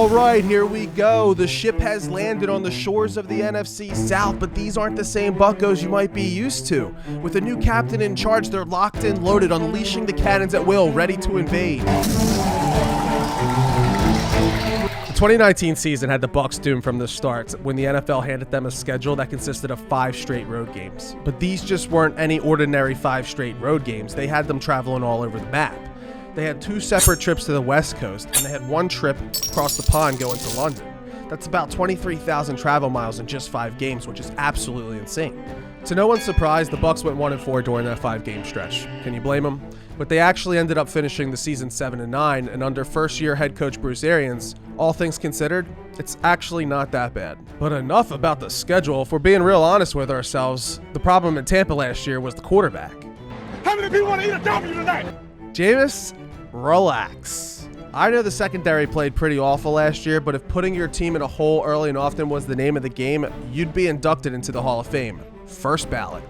All right, here we go. The ship has landed on the shores of the NFC South, but these aren't the same Buccos you might be used to. With a new captain in charge, they're locked and loaded, unleashing the cannons at will, ready to invade. The 2019 season had the Bucs doomed from the start when the NFL handed them a schedule that consisted of 5 straight road games. But these just weren't any ordinary 5 straight road games. They had them traveling all over the map. They had 2 separate trips to the West Coast, and they had 1 trip across the pond going to London. That's about 23,000 travel miles in just 5 games, which is absolutely insane. To no one's surprise, the Bucs went 1-4 during that 5-game stretch. Can you blame them? But they actually ended up finishing the season 7-9, and under first-year head coach Bruce Arians, all things considered, it's actually not that bad. But enough about the schedule. If we're being real honest with ourselves, the problem in Tampa last year was the quarterback. How many people want to eat a W tonight? Jameis, relax. I know the secondary played pretty awful last year, but if putting your team in a hole early and often was the name of the game, you'd be inducted into the Hall of Fame. First ballot.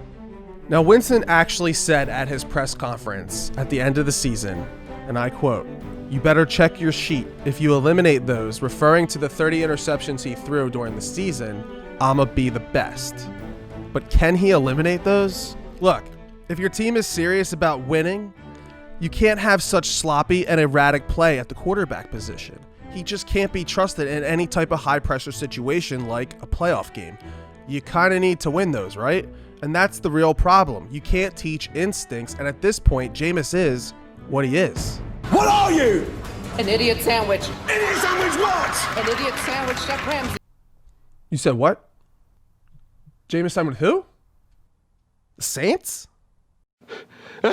Now, Winston actually said at his press conference at the end of the season, and I quote, "You better check your sheet. If you eliminate those," referring to the 30 interceptions he threw during the season, "I'ma be the best." But can he eliminate those? Look, if your team is serious about winning, you can't have such sloppy and erratic play at the quarterback position. He just can't be trusted in any type of high-pressure situation like a playoff game. You kind of need to win those, right? And that's the real problem. You can't teach instincts, and at this point, Jameis is what he is. What are you? An idiot sandwich. Idiot sandwich what? An idiot sandwich, Chef Ramsay. You said what? Jameis signed with who? The Saints? The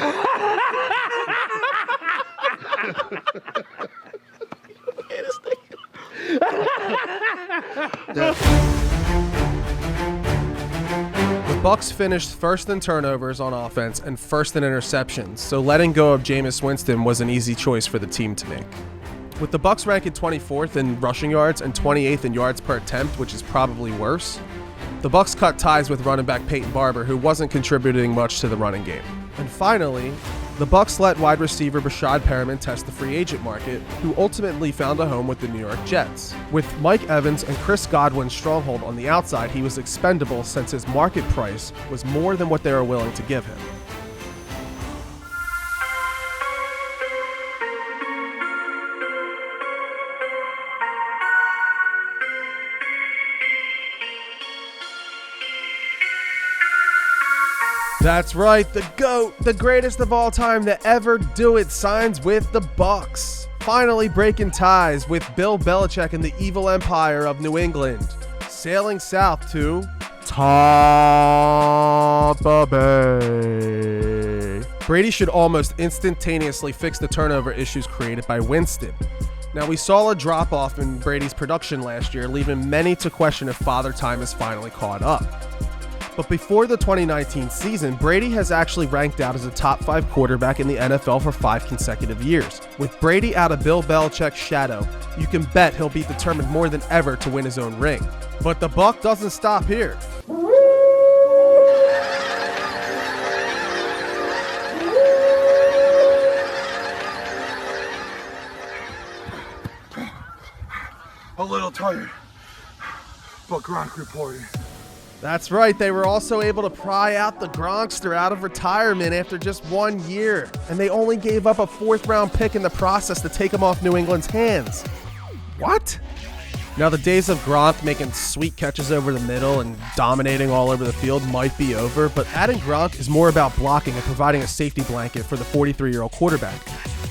Bucs finished first in turnovers on offense and first in interceptions, so letting go of Jameis Winston was an easy choice for the team to make. With the Bucs ranking 24th in rushing yards and 28th in yards per attempt, which is probably worse, the Bucs cut ties with running back Peyton Barber, who wasn't contributing much to the running game. And finally, the Bucs let wide receiver Rashad Perriman test the free agent market, who ultimately found a home with the New York Jets. With Mike Evans and Chris Godwin's stronghold on the outside, he was expendable since his market price was more than what they were willing to give him. That's right, the GOAT, the greatest of all time to ever do it, signs with the Bucs. Finally breaking ties with Bill Belichick and the evil empire of New England. Sailing south to Tampa Bay. Brady should almost instantaneously fix the turnover issues created by Winston. Now, we saw a drop-off in Brady's production last year, leaving many to question if Father Time has finally caught up. But before the 2019 season, Brady has actually ranked out as a top 5 quarterback in the NFL for 5 consecutive years. With Brady out of Bill Belichick's shadow, you can bet he'll be determined more than ever to win his own ring. But the buck doesn't stop here. A little tired, but Gronk reporting. That's right, they were also able to pry out the Gronkster out of retirement after just 1 year, and they only gave up a 4th-round pick in the process to take him off New England's hands. What? Now, the days of Gronk making sweet catches over the middle and dominating all over the field might be over, but adding Gronk is more about blocking and providing a safety blanket for the 43-year-old quarterback.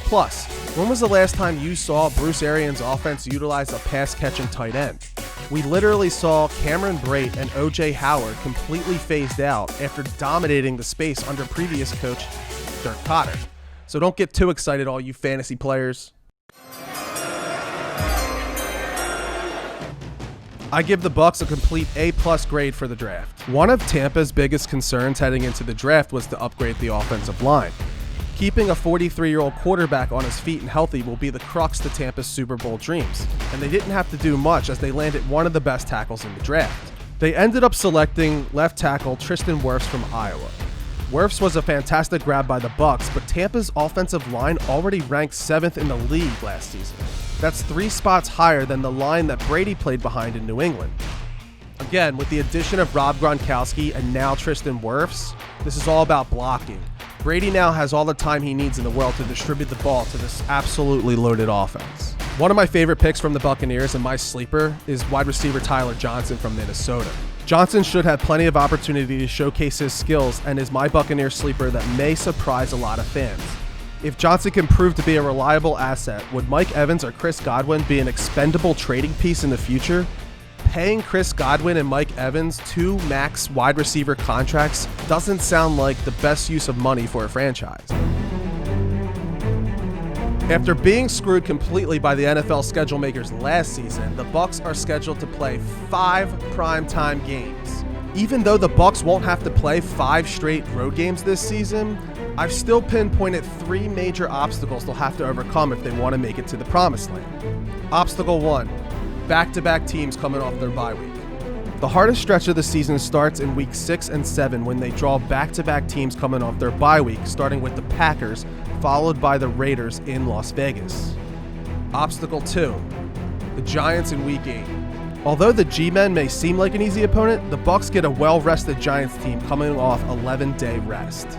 Plus, when was the last time you saw Bruce Arians' offense utilize a pass-catching tight end? We literally saw Cameron Brate and O.J. Howard completely phased out after dominating the space under previous coach Dirk Koetter. So don't get too excited, all you fantasy players. I give the Bucs a complete A+ grade for the draft. One of Tampa's biggest concerns heading into the draft was to upgrade the offensive line. Keeping a 43-year-old quarterback on his feet and healthy will be the crux to Tampa's Super Bowl dreams, and they didn't have to do much as they landed one of the best tackles in the draft. They ended up selecting left tackle Tristan Wirfs from Iowa. Wirfs was a fantastic grab by the Bucs, but Tampa's offensive line already ranked 7th in the league last season. That's 3 spots higher than the line that Brady played behind in New England. Again, with the addition of Rob Gronkowski and now Tristan Wirfs, this is all about blocking. Brady now has all the time he needs in the world to distribute the ball to this absolutely loaded offense. One of my favorite picks from the Buccaneers and my sleeper is wide receiver Tyler Johnson from Minnesota. Johnson should have plenty of opportunity to showcase his skills and is my Buccaneer sleeper that may surprise a lot of fans. If Johnson can prove to be a reliable asset, would Mike Evans or Chris Godwin be an expendable trading piece in the future? Paying Chris Godwin and Mike Evans 2 max wide receiver contracts doesn't sound like the best use of money for a franchise. After being screwed completely by the NFL schedule makers last season, the Bucs are scheduled to play 5 primetime games. Even though the Bucs won't have to play 5 straight road games this season, I've still pinpointed 3 major obstacles they'll have to overcome if they want to make it to the promised land. Obstacle 1, back-to-back teams coming off their bye week. The hardest stretch of the season starts in week 6 and 7 when they draw back-to-back teams coming off their bye week, starting with the Packers, followed by the Raiders in Las Vegas. Obstacle 2, the Giants in week 8. Although the G-Men may seem like an easy opponent, the Bucs get a well-rested Giants team coming off 11-day rest.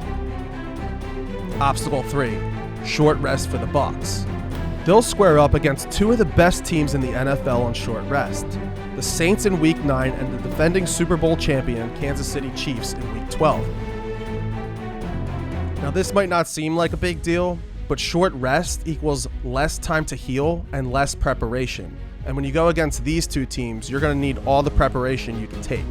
Obstacle 3, short rest for the Bucs. They'll square up against 2 of the best teams in the NFL on short rest. The Saints in week 9 and the defending Super Bowl champion Kansas City Chiefs in week 12. Now this might not seem like a big deal, but short rest equals less time to heal and less preparation. And when you go against these 2 teams, you're going to need all the preparation you can take.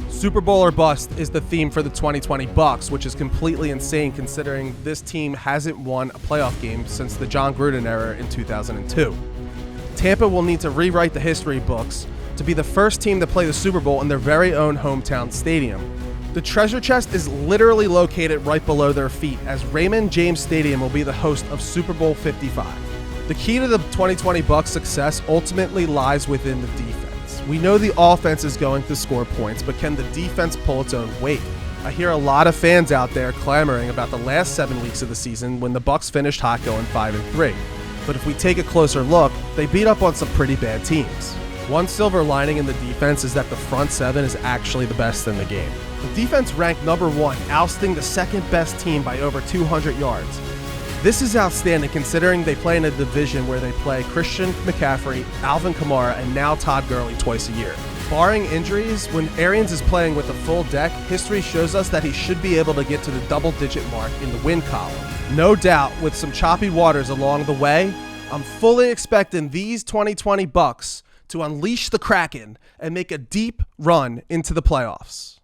Super Bowl or bust is the theme for the 2020 Bucs, which is completely insane considering this team hasn't won a playoff game since the John Gruden era in 2002. Tampa will need to rewrite the history books to be the first team to play the Super Bowl in their very own hometown stadium. The treasure chest is literally located right below their feet, as Raymond James Stadium will be the host of Super Bowl 55. The key to the 2020 Bucs success ultimately lies within the defense. We know the offense is going to score points, but can the defense pull its own weight? I hear a lot of fans out there clamoring about the last 7 weeks of the season when the Bucs finished hot going 5-3. But if we take a closer look, they beat up on some pretty bad teams. One silver lining in the defense is that the front 7 is actually the best in the game. The defense ranked number 1, ousting the second best team by over 200 yards. This is outstanding considering they play in a division where they play Christian McCaffrey, Alvin Kamara, and now Todd Gurley twice a year. Barring injuries, when Arians is playing with a full deck, history shows us that he should be able to get to the double-digit mark in the win column. No doubt, with some choppy waters along the way, I'm fully expecting these 2020 Bucs to unleash the Kraken and make a deep run into the playoffs.